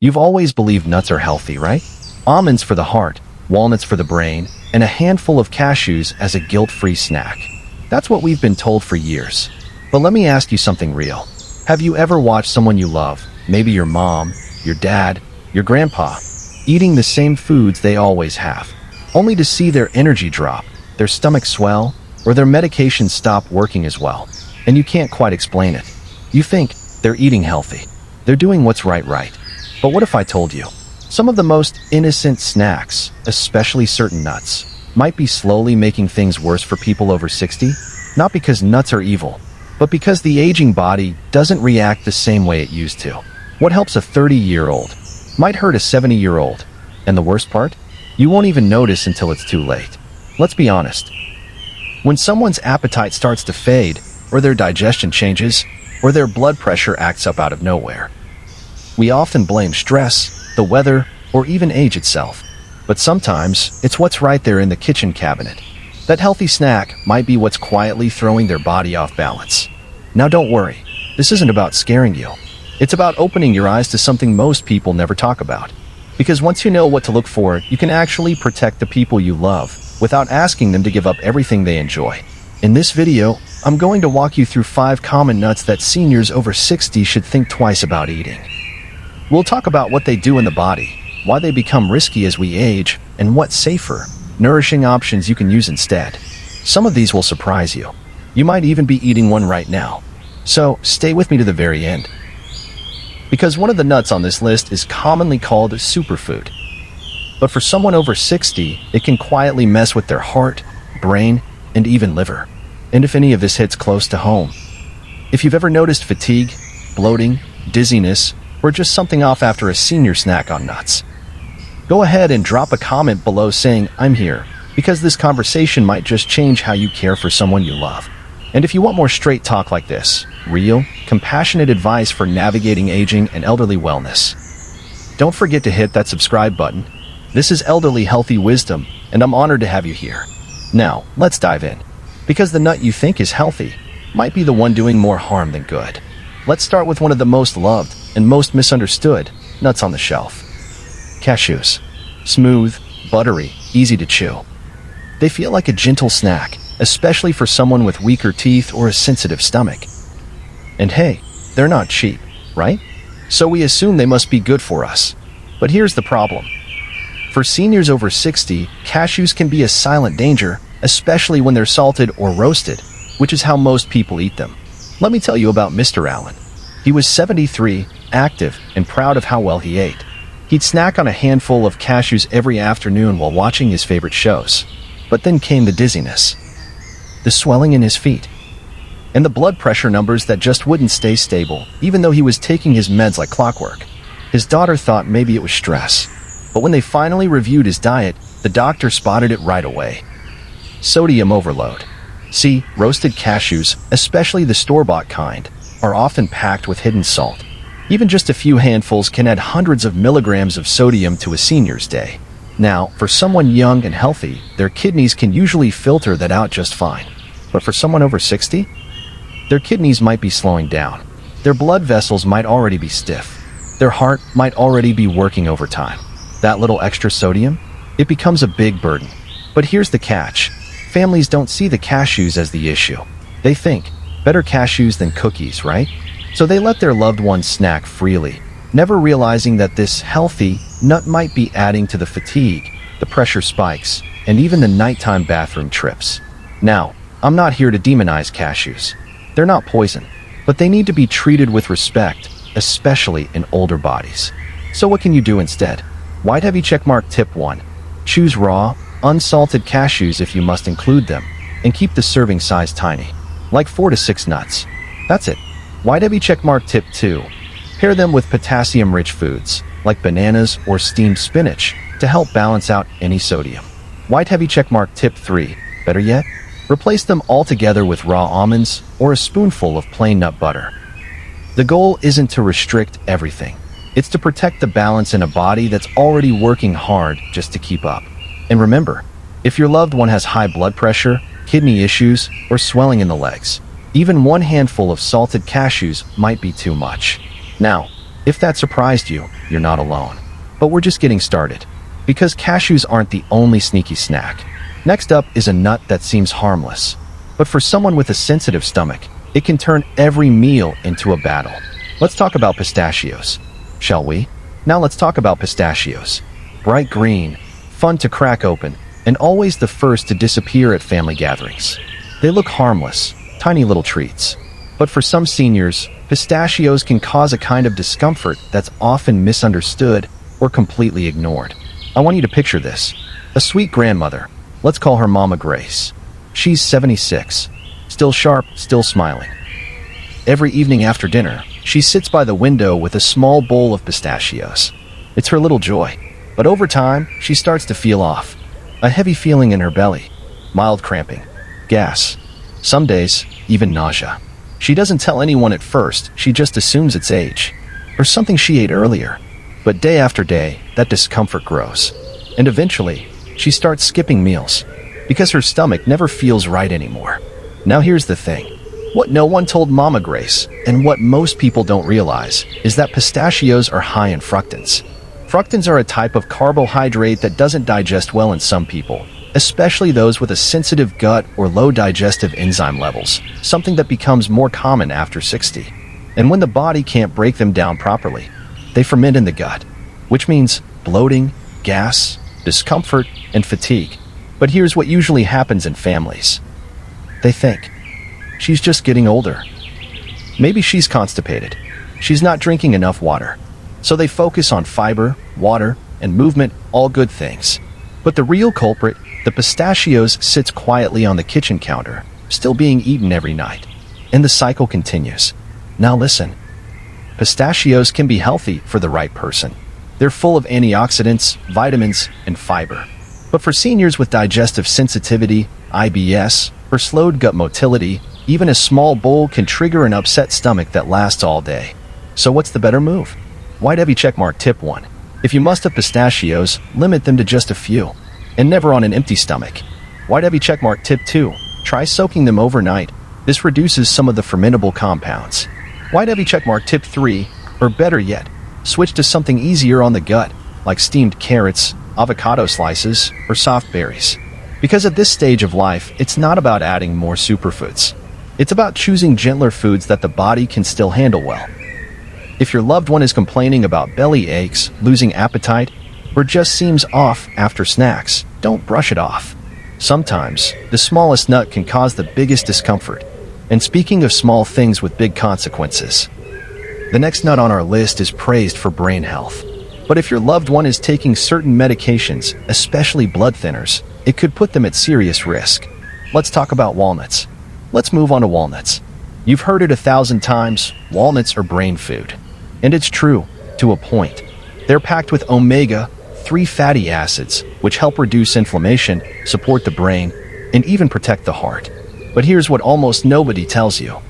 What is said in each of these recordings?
You've always believed nuts are healthy, right? Almonds for the heart, walnuts for the brain, and a handful of cashews as a guilt-free snack. That's what we've been told for years. But let me ask you something real. Have you ever watched someone you love, maybe your mom, your dad, your grandpa, eating the same foods they always have, only to see their energy drop, their stomach swell, or their medication stop working as well, and you can't quite explain it? You think they're eating healthy. They're doing what's right. But what if I told you? Some of the most innocent snacks, especially certain nuts, might be slowly making things worse for people over 60, not because nuts are evil, but because the aging body doesn't react the same way it used to. What helps a 30-year-old might hurt a 70-year-old, and the worst part? You won't even notice until it's too late. Let's be honest. When someone's appetite starts to fade, or their digestion changes, or their blood pressure acts up out of nowhere, we often blame stress, the weather, or even age itself. But sometimes, it's what's right there in the kitchen cabinet. That healthy snack might be what's quietly throwing their body off balance. Now don't worry, this isn't about scaring you. It's about opening your eyes to something most people never talk about. Because once you know what to look for, you can actually protect the people you love without asking them to give up everything they enjoy. In this video, I'm going to walk you through 5 common nuts that seniors over 60 should think twice about eating. We'll talk about what they do in the body, why they become risky as we age, and what safer, nourishing options you can use instead. Some of these will surprise you. You might even be eating one right now. So stay with me to the very end. Because one of the nuts on this list is commonly called a superfood. But for someone over 60, it can quietly mess with their heart, brain, and even liver. And if any of this hits close to home, if you've ever noticed fatigue, bloating, dizziness, or just something off after a senior snack on nuts, go ahead and drop a comment below saying, "I'm here," because this conversation might just change how you care for someone you love. And if you want more straight talk like this, real, compassionate advice for navigating aging and elderly wellness, don't forget to hit that subscribe button. This is Elderly Healthy Wisdom, and I'm honored to have you here. Now, let's dive in. Because the nut you think is healthy might be the one doing more harm than good. Let's start with one of the most loved and most misunderstood nuts on the shelf. Cashews. Smooth, buttery, easy to chew. They feel like a gentle snack, especially for someone with weaker teeth or a sensitive stomach. And hey, they're not cheap, right? So we assume they must be good for us. But here's the problem. For seniors over 60, cashews can be a silent danger, especially when they're salted or roasted, which is how most people eat them. Let me tell you about Mr. Allen. He was 73, active, and proud of how well he ate. He'd snack on a handful of cashews every afternoon while watching his favorite shows. But then came the dizziness, the swelling in his feet, and the blood pressure numbers that just wouldn't stay stable, even though he was taking his meds like clockwork. His daughter thought maybe it was stress, but when they finally reviewed his diet, the doctor spotted it right away. Sodium overload. See, roasted cashews, especially the store-bought kind, are often packed with hidden salt. Even just a few handfuls can add hundreds of milligrams of sodium to a senior's day. Now, for someone young and healthy, their kidneys can usually filter that out just fine. But for someone over 60, their kidneys might be slowing down. Their blood vessels might already be stiff. Their heart might already be working overtime. That little extra sodium, it becomes a big burden. But here's the catch. Families don't see the cashews as the issue. They think, better cashews than cookies, right? So they let their loved ones snack freely, never realizing that this healthy nut might be adding to the fatigue, the pressure spikes, and even the nighttime bathroom trips. Now, I'm not here to demonize cashews. They're not poison, but they need to be treated with respect, especially in older bodies. So what can you do instead? White heavy checkmark tip 1. Choose raw, unsalted cashews if you must include them, and keep the serving size tiny, like 4 to 6 nuts. That's it. White heavy checkmark tip 2. Pair them with potassium-rich foods, like bananas or steamed spinach, to help balance out any sodium. White heavy checkmark tip 3. Better yet, replace them altogether with raw almonds or a spoonful of plain nut butter. The goal isn't to restrict everything. It's to protect the balance in a body that's already working hard just to keep up. And remember, if your loved one has high blood pressure, kidney issues, or swelling in the legs, even one handful of salted cashews might be too much. Now, If that surprised you, you're not alone. But we're just getting started. Because cashews aren't the only sneaky snack. Next up is a nut that seems harmless. But for someone with a sensitive stomach, it can turn every meal into a battle. Let's talk about pistachios, shall we? Now let's talk about pistachios. Bright green, fun to crack open, and always the first to disappear at family gatherings. They look harmless, tiny little treats. But for some seniors, pistachios can cause a kind of discomfort that's often misunderstood or completely ignored. I want you to picture this. A sweet grandmother. Let's call her Mama Grace. She's 76. Still sharp, still smiling. Every evening after dinner, she sits by the window with a small bowl of pistachios. It's her little joy. But over time, she starts to feel off. A heavy feeling in her belly. Mild cramping. Gas. Some days, even nausea. She doesn't tell anyone at first, she just assumes it's age. Or something she ate earlier. But day after day, that discomfort grows. And eventually, she starts skipping meals. Because her stomach never feels right anymore. Now here's the thing. What no one told Mama Grace, and what most people don't realize, is that pistachios are high in fructans. Fructans are a type of carbohydrate that doesn't digest well in some people, especially those with a sensitive gut or low digestive enzyme levels, something that becomes more common after 60. And when the body can't break them down properly, they ferment in the gut, which means bloating, gas, discomfort, and fatigue. But here's what usually happens in families. They think, she's just getting older. Maybe she's constipated. She's not drinking enough water. So they focus on fiber, water, and movement, all good things. But the real culprit, the pistachios, sits quietly on the kitchen counter, still being eaten every night. And the cycle continues. Now listen. Pistachios can be healthy for the right person. They're full of antioxidants, vitamins, and fiber. But for seniors with digestive sensitivity, IBS, or slowed gut motility, even a small bowl can trigger an upset stomach that lasts all day. So what's the better move? White heavy checkmark tip 1. If you must have pistachios, limit them to just a few, and never on an empty stomach. White heavy checkmark tip 2. Try soaking them overnight. This reduces some of the fermentable compounds. White heavy checkmark tip 3, or better yet, switch to something easier on the gut, like steamed carrots, avocado slices, or soft berries. Because at this stage of life, it's not about adding more superfoods. It's about choosing gentler foods that the body can still handle well. If your loved one is complaining about belly aches, losing appetite, or just seems off after snacks, don't brush it off. Sometimes, the smallest nut can cause the biggest discomfort. And speaking of small things with big consequences, the next nut on our list is praised for brain health. But if your loved one is taking certain medications, especially blood thinners, it could put them at serious risk. Let's talk about walnuts. Let's move on to walnuts. You've heard it 1,000 times, walnuts are brain food. And it's true, to a point. They're packed with omega-3 fatty acids, which help reduce inflammation, support the brain, and even protect the heart. But here's what almost nobody tells you.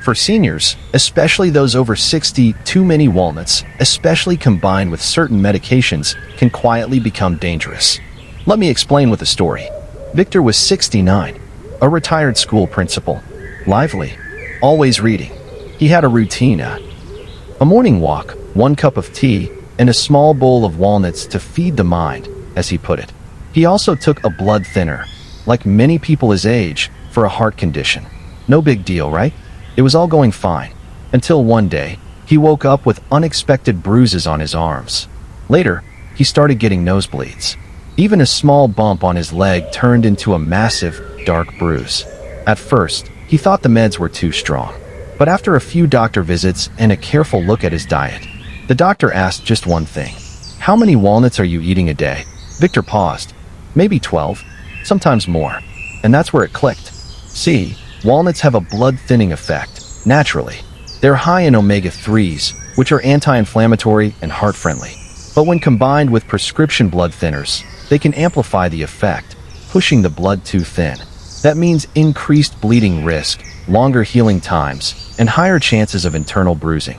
For seniors, especially those over 60, too many walnuts, especially combined with certain medications, can quietly become dangerous. Let me explain with a story. Victor was 69, a retired school principal. Lively, always reading. He had a routine, a morning walk, 1 cup of tea, and a small bowl of walnuts to feed the mind, as he put it. He also took a blood thinner, like many people his age, for a heart condition. No big deal, right? It was all going fine, until one day, he woke up with unexpected bruises on his arms. Later, he started getting nosebleeds. Even a small bump on his leg turned into a massive, dark bruise. At first, he thought the meds were too strong. But after a few doctor visits and a careful look at his diet, the doctor asked just one thing. How many walnuts are you eating a day? Victor paused. Maybe 12, sometimes more. And that's where it clicked. See, walnuts have a blood-thinning effect, naturally. They're high in omega-3s, which are anti-inflammatory and heart-friendly. But when combined with prescription blood thinners, they can amplify the effect, pushing the blood too thin. That means increased bleeding risk, longer healing times, and higher chances of internal bruising.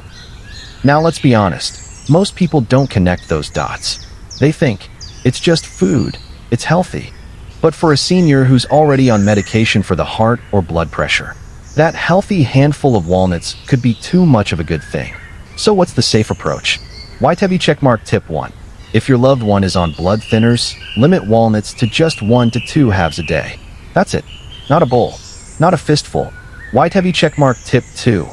Now let's be honest, most people don't connect those dots. They think, it's just food, it's healthy. But for a senior who's already on medication for the heart or blood pressure, that healthy handful of walnuts could be too much of a good thing. So what's the safe approach? White heavy checkmark tip 1. If your loved one is on blood thinners, limit walnuts to just 1 to 2 halves a day. That's it. Not a bowl. Not a fistful. White heavy checkmark tip 2.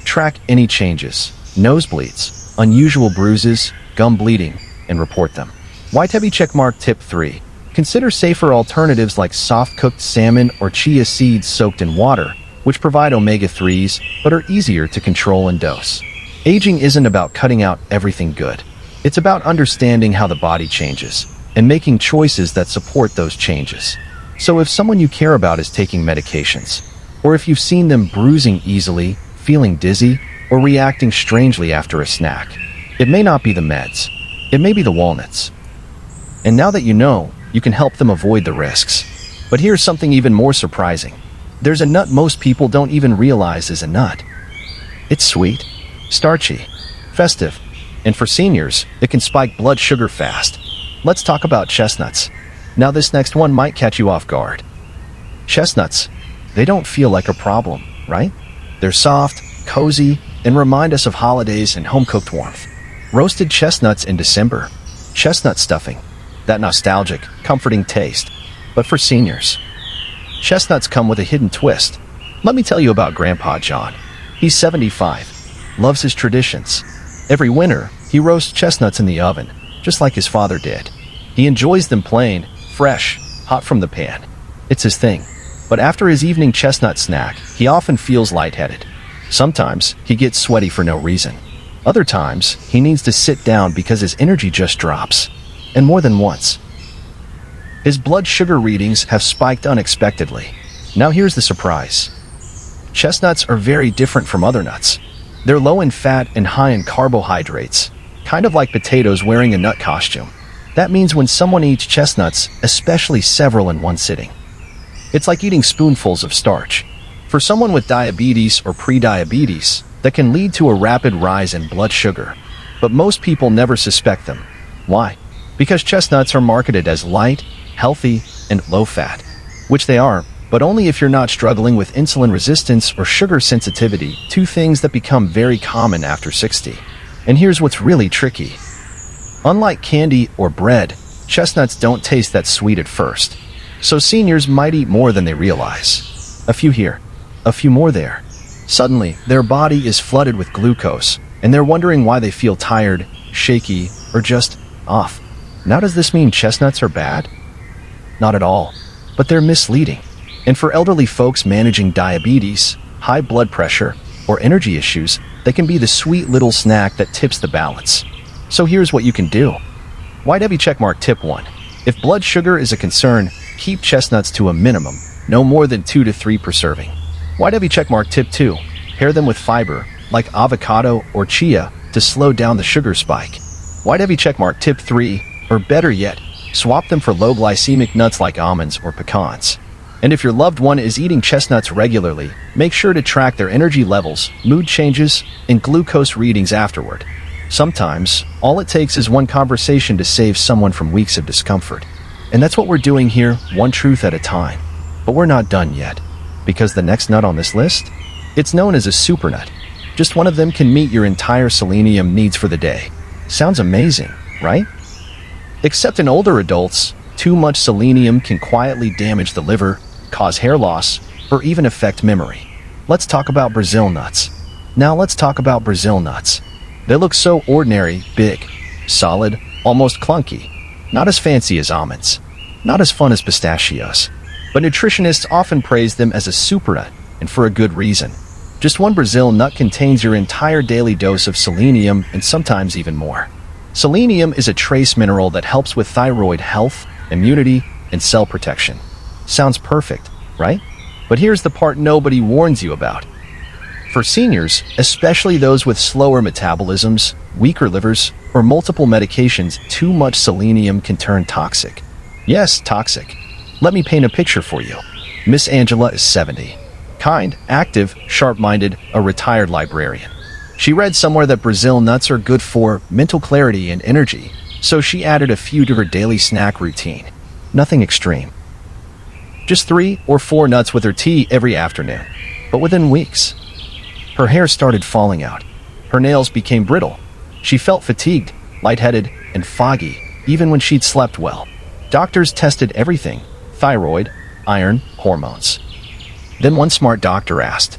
Track any changes, nosebleeds, unusual bruises, gum bleeding, and report them. White heavy checkmark tip 3. Consider safer alternatives like soft-cooked salmon or chia seeds soaked in water, which provide omega-3s but are easier to control and dose. Aging isn't about cutting out everything good. It's about understanding how the body changes and making choices that support those changes. So if someone you care about is taking medications, or if you've seen them bruising easily, feeling dizzy, or reacting strangely after a snack, it may not be the meds. It may be the walnuts. And now that you know, you can help them avoid the risks. But here's something even more surprising. There's a nut most people don't even realize is a nut. It's sweet, starchy, festive, and for seniors, it can spike blood sugar fast. Let's talk about chestnuts. Now this next one might catch you off guard. Chestnuts, they don't feel like a problem, right? They're soft, cozy, and remind us of holidays and home-cooked warmth. Roasted chestnuts in December. Chestnut stuffing. That nostalgic, comforting taste. But for seniors, chestnuts come with a hidden twist. Let me tell you about Grandpa John. He's 75. Loves his traditions. Every winter, he roasts chestnuts in the oven, just like his father did. He enjoys them plain, fresh, hot from the pan. It's his thing. But after his evening chestnut snack, he often feels lightheaded. Sometimes, he gets sweaty for no reason. Other times, he needs to sit down because his energy just drops. And more than once. His blood sugar readings have spiked unexpectedly. Now here's the surprise. Chestnuts are very different from other nuts. They're low in fat and high in carbohydrates, kind of like potatoes wearing a nut costume. That means when someone eats chestnuts, especially several in one sitting, it's like eating spoonfuls of starch. For someone with diabetes or pre-diabetes, that can lead to a rapid rise in blood sugar. But most people never suspect them. Why? Because chestnuts are marketed as light, healthy, and low-fat, which they are, but only if you're not struggling with insulin resistance or sugar sensitivity, two things that become very common after 60. And here's what's really tricky. Unlike candy or bread, chestnuts don't taste that sweet at first. So seniors might eat more than they realize. A few here, a few more there. Suddenly, their body is flooded with glucose, and they're wondering why they feel tired, shaky, or just off. Now does this mean chestnuts are bad? Not at all, but they're misleading. And for elderly folks managing diabetes, high blood pressure, or energy issues, they can be the sweet little snack that tips the balance. So here's what you can do. White heavy checkmark tip 1. If blood sugar is a concern, keep chestnuts to a minimum, no more than 2 to 3 per serving. White heavy checkmark tip 2. Pair them with fiber, like avocado or chia, to slow down the sugar spike. White heavy checkmark tip 3. Or better yet, swap them for low glycemic nuts like almonds or pecans. And if your loved one is eating chestnuts regularly, make sure to track their energy levels, mood changes, and glucose readings afterward. Sometimes, all it takes is one conversation to save someone from weeks of discomfort. And that's what we're doing here, one truth at a time. But we're not done yet, because the next nut on this list, it's known as a super nut. Just one of them can meet your entire selenium needs for the day. Sounds amazing, right? Except in older adults, too much selenium can quietly damage the liver, cause hair loss, or even affect memory. Let's talk about Brazil nuts. Now let's talk about Brazil nuts. They look so ordinary, big, solid, almost clunky. Not as fancy as almonds. Not as fun as pistachios. But nutritionists often praise them as a super nut, and for a good reason. Just one Brazil nut contains your entire daily dose of selenium and sometimes even more. Selenium is a trace mineral that helps with thyroid health, immunity, and cell protection. Sounds perfect, right? But here's the part nobody warns you about. For seniors, especially those with slower metabolisms, weaker livers, or multiple medications, too much selenium can turn toxic. Yes, toxic. Let me paint a picture for you. Miss Angela is 70. Kind, active, sharp-minded, a retired librarian. She read somewhere that Brazil nuts are good for mental clarity and energy, so she added a few to her daily snack routine. Nothing extreme. Just 3 or 4 nuts with her tea every afternoon. But within weeks, her hair started falling out. Her nails became brittle. She felt fatigued, lightheaded, and foggy, even when she'd slept well. Doctors tested everything: thyroid, iron, hormones. Then one smart doctor asked,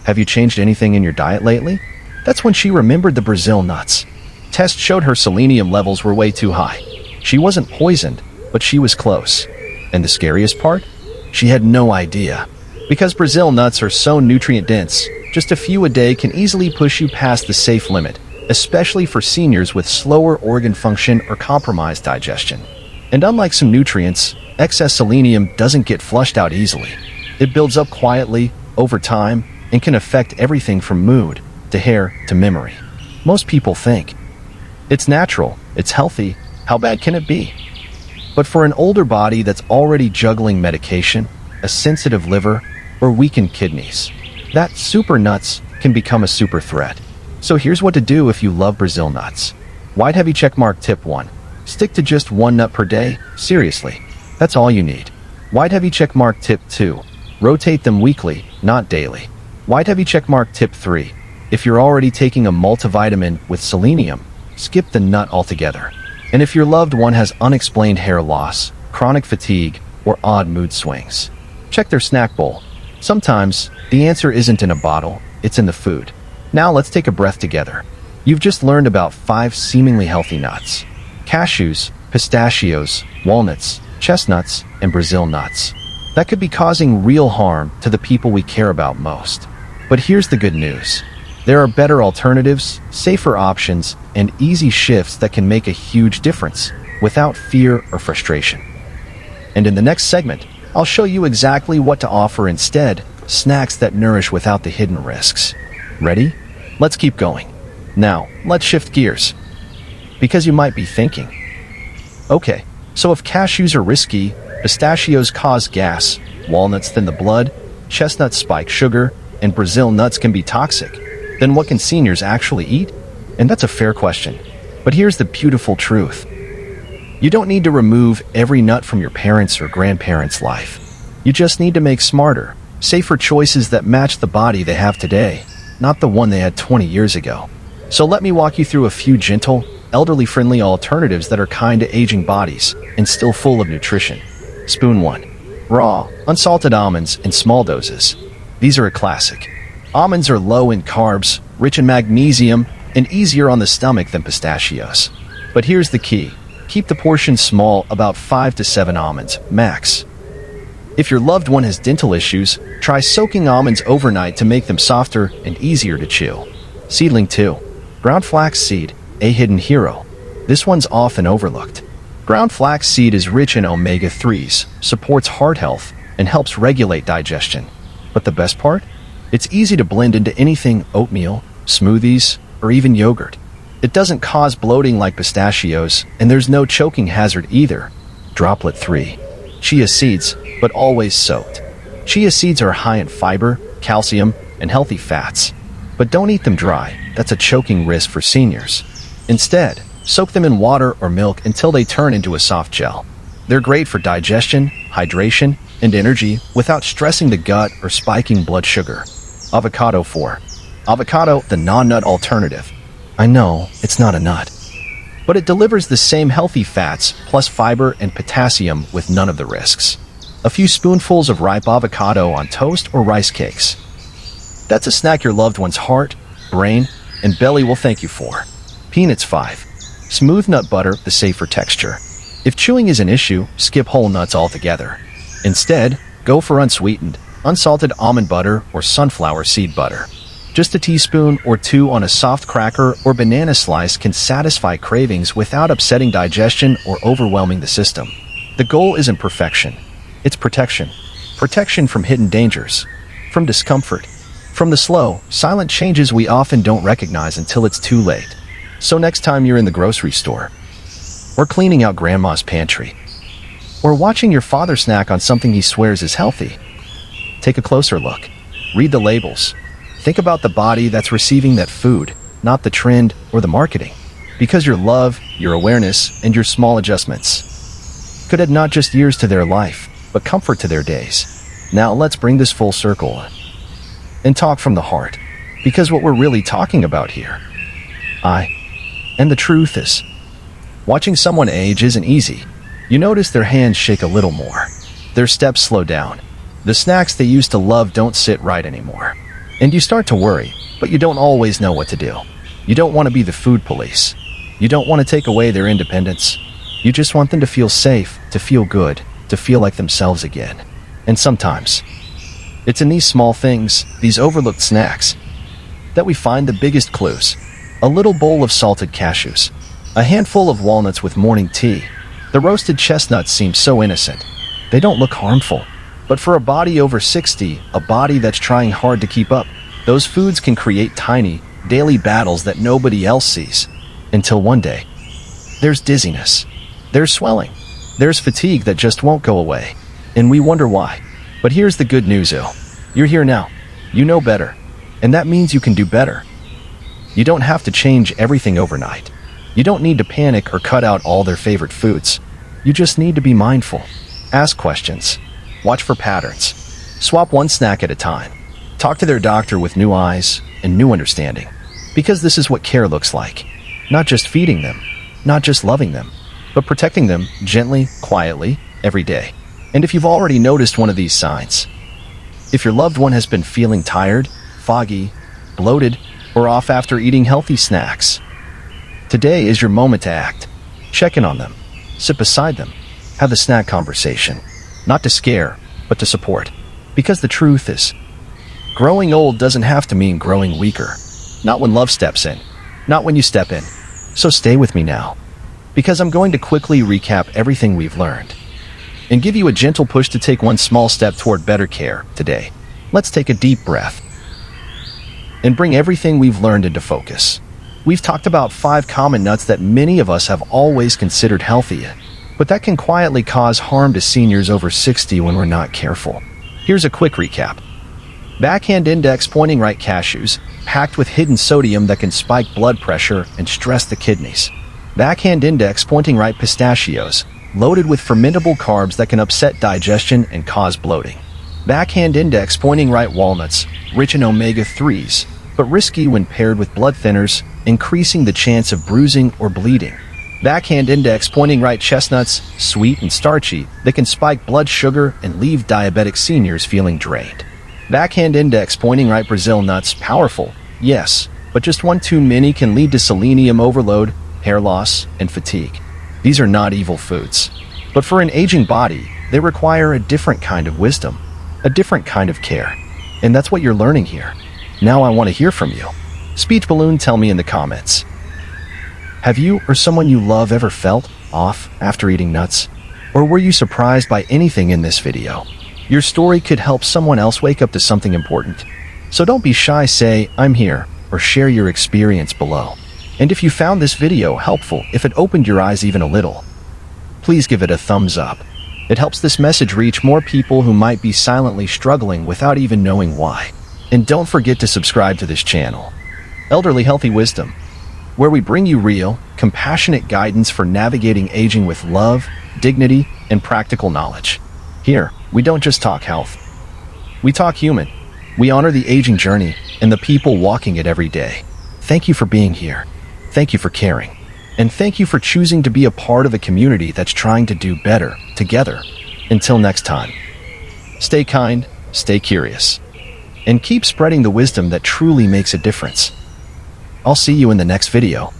"Have you changed anything in your diet lately?" That's when she remembered the Brazil nuts. Tests showed her selenium levels were way too high. She wasn't poisoned, but she was close. And the scariest part? She had no idea. Because Brazil nuts are so nutrient-dense, just a few a day can easily push you past the safe limit, especially for seniors with slower organ function or compromised digestion. And unlike some nutrients, excess selenium doesn't get flushed out easily. It builds up quietly, over time, and can affect everything from mood, to hair, to memory. Most people think, it's natural, it's healthy, how bad can it be? But for an older body that's already juggling medication, a sensitive liver, or weakened kidneys, that super nuts can become a super threat. So here's what to do if you love Brazil nuts. White heavy checkmark tip 1. Stick to just one nut per day. Seriously, that's all you need. White heavy checkmark tip 2. Rotate them weekly, not daily. White heavy checkmark tip 3. If you're already taking a multivitamin with selenium, skip the nut altogether. And if your loved one has unexplained hair loss, chronic fatigue, or odd mood swings, check their snack bowl. Sometimes, the answer isn't in a bottle, it's in the food. Now let's take a breath together. You've just learned about 5 seemingly healthy nuts: cashews, pistachios, walnuts, chestnuts, and Brazil nuts. That could be causing real harm to the people we care about most. But here's the good news. There are better alternatives, safer options, and easy shifts that can make a huge difference without fear or frustration. And in the next segment, I'll show you exactly what to offer instead: snacks that nourish without the hidden risks. Ready? Let's keep going. Now, let's shift gears. Because you might be thinking, okay, so if cashews are risky, pistachios cause gas, walnuts thin the blood, chestnuts spike sugar, and Brazil nuts can be toxic, then what can seniors actually eat? And that's a fair question. But here's the beautiful truth. You don't need to remove every nut from your parents' or grandparents' life. You just need to make smarter, safer choices that match the body they have today, not the one they had 20 years ago. So let me walk you through a few gentle, elderly-friendly alternatives that are kind to aging bodies and still full of nutrition. Spoon 1. Raw, unsalted almonds in small doses. These are a classic. Almonds are low in carbs, rich in magnesium, and easier on the stomach than pistachios. But here's the key. Keep the portion small, about 5 to 7 almonds, max. If your loved one has dental issues, try soaking almonds overnight to make them softer and easier to chew. Seedling 2. Ground flax seed, a hidden hero. This one's often overlooked. Ground flax seed is rich in omega-3s, supports heart health, and helps regulate digestion. But the best part? It's easy to blend into anything: oatmeal, smoothies, or even yogurt. It doesn't cause bloating like pistachios, and there's no choking hazard either. Droplet 3. Chia seeds, but always soaked. Chia seeds are high in fiber, calcium, and healthy fats. But don't eat them dry. That's a choking risk for seniors. Instead, soak them in water or milk until they turn into a soft gel. They're great for digestion, hydration, and energy without stressing the gut or spiking blood sugar. Avocado 4. Avocado, the non-nut alternative. I know, it's not a nut, but it delivers the same healthy fats plus fiber and potassium with none of the risks. A few spoonfuls of ripe avocado on toast or rice cakes. That's a snack your loved one's heart, brain, and belly will thank you for. Peanuts 5. Smooth nut butter, the safer texture. If chewing is an issue, skip whole nuts altogether. Instead, go for unsweetened, unsalted almond butter or sunflower seed butter. Just a teaspoon or 2 on a soft cracker or banana slice can satisfy cravings without upsetting digestion or overwhelming the system. The goal isn't perfection. It's protection. Protection from hidden dangers, from discomfort, from the slow, silent changes we often don't recognize until it's too late. So next time you're in the grocery store, or cleaning out grandma's pantry, or watching your father snack on something he swears is healthy, take a closer look. Read the labels. Think about the body that's receiving that food, not the trend or the marketing. Because your love, your awareness, and your small adjustments could add not just years to their life, but comfort to their days. Now let's bring this full circle and talk from the heart. Because what we're really talking about here And the truth is, watching someone age isn't easy. You notice their hands shake a little more. Their steps slow down. The snacks they used to love don't sit right anymore. And you start to worry, but you don't always know what to do. You don't want to be the food police. You don't want to take away their independence. You just want them to feel safe, to feel good, to feel like themselves again. And sometimes, it's in these small things, these overlooked snacks, that we find the biggest clues. A little bowl of salted cashews, a handful of walnuts with morning tea. The roasted chestnuts seem so innocent. They don't look harmful. But for a body over 60, a body that's trying hard to keep up, those foods can create tiny, daily battles that nobody else sees. Until one day, there's dizziness, there's swelling, there's fatigue that just won't go away. And we wonder why. But here's the good news, you're here now. You know better. And that means you can do better. You don't have to change everything overnight. You don't need to panic or cut out all their favorite foods. You just need to be mindful. Ask questions. Watch for patterns. Swap one snack at a time. Talk to their doctor with new eyes and new understanding. Because this is what care looks like. Not just feeding them, not just loving them, but protecting them gently, quietly, every day. And if you've already noticed one of these signs, if your loved one has been feeling tired, foggy, bloated, or off after eating healthy snacks, today is your moment to act. Check in on them. Sit beside them. Have the snack conversation. Not to scare, but to support. Because the truth is, growing old doesn't have to mean growing weaker. Not when love steps in. Not when you step in. So stay with me now. Because I'm going to quickly recap everything we've learned. And give you a gentle push to take one small step toward better care today. Let's take a deep breath. And bring everything we've learned into focus. We've talked about 5 common nuts that many of us have always considered healthy, but that can quietly cause harm to seniors over 60 when we're not careful. Here's a quick recap. Backhand index pointing right cashews, packed with hidden sodium that can spike blood pressure and stress the kidneys. Backhand index pointing right pistachios, loaded with fermentable carbs that can upset digestion and cause bloating. Backhand index pointing right walnuts, rich in omega-3s, but risky when paired with blood thinners, increasing the chance of bruising or bleeding. Backhand index pointing right chestnuts, sweet and starchy, that can spike blood sugar and leave diabetic seniors feeling drained. Backhand index pointing right Brazil nuts, powerful, yes, but just one too many can lead to selenium overload, hair loss, and fatigue. These are not evil foods. But for an aging body, they require a different kind of wisdom, a different kind of care. And that's what you're learning here. Now I want to hear from you. Speech balloon, tell me in the comments. Have you or someone you love ever felt off after eating nuts? Or were you surprised by anything in this video? Your story could help someone else wake up to something important. So don't be shy, say, I'm here, or share your experience below. And if you found this video helpful, if it opened your eyes even a little, please give it a thumbs up. It helps this message reach more people who might be silently struggling without even knowing why. And don't forget to subscribe to this channel, Elderly Healthy Wisdom, where we bring you real, compassionate guidance for navigating aging with love, dignity, and practical knowledge. Here, we don't just talk health. We talk human. We honor the aging journey and the people walking it every day. Thank you for being here. Thank you for caring. And thank you for choosing to be a part of a community that's trying to do better together. Until next time, stay kind, stay curious, and keep spreading the wisdom that truly makes a difference. I'll see you in the next video.